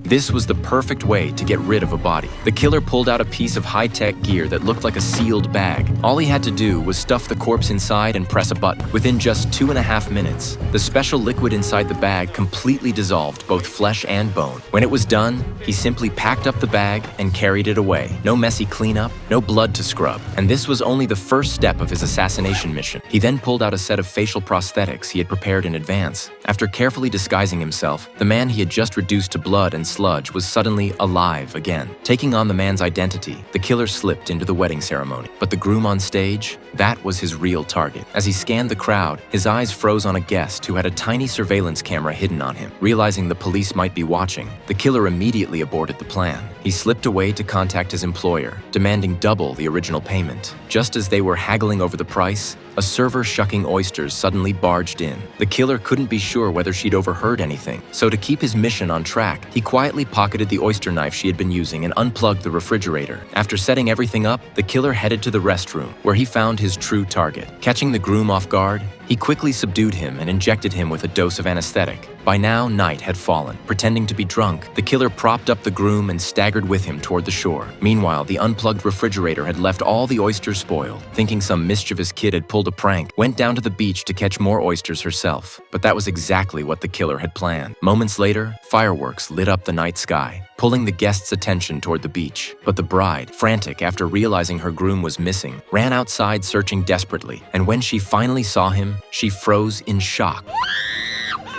This was the perfect way to get rid of a body. The killer pulled out a piece of high-tech gear that looked like a sealed bag. All he had to do was stuff the corpse inside and press a button. Within just 2.5 minutes, the special liquid inside the bag completely dissolved both flesh and bone. When it was done, he simply packed up the bag and carried it away. No messy cleanup, no blood to scrub. And this was only the first step of his assassination mission. He then pulled out a set of facial prosthetics he had prepared in advance. After carefully disguising himself, the man he had just reduced to blood and sludge was suddenly alive again. Taking on the man's identity, the killer slipped into the wedding ceremony. But the groom on stage, that was his real target. As he scanned the crowd, his eyes froze on a guest who had a tiny surveillance camera hidden on him. Realizing the police might be watching, the killer immediately aborted the plan. He slipped away to contact his employer, demanding double the original payment. Just as they were haggling over the price, a server shucking oysters suddenly barged in. The killer couldn't be sure whether she'd overheard anything, so to keep his mission on track, he quietly pocketed the oyster knife she had been using and unplugged the refrigerator. After setting everything up, the killer headed to the restroom, where he found his true target. Catching the groom off guard, he quickly subdued him and injected him with a dose of anesthetic. By now, night had fallen. Pretending to be drunk, the killer propped up the groom and staggered with him toward the shore. Meanwhile, the unplugged refrigerator had left all the oysters spoiled. Thinking some mischievous kid had pulled a prank, went down to the beach to catch more oysters herself. But that was exactly what the killer had planned. Moments later, fireworks lit up the night sky, pulling the guests' attention toward the beach. But the bride, frantic after realizing her groom was missing, ran outside searching desperately. And when she finally saw him, she froze in shock.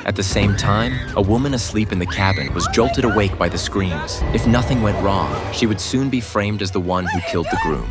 At the same time, a woman asleep in the cabin was jolted awake by the screams. If nothing went wrong, she would soon be framed as the one who killed the groom.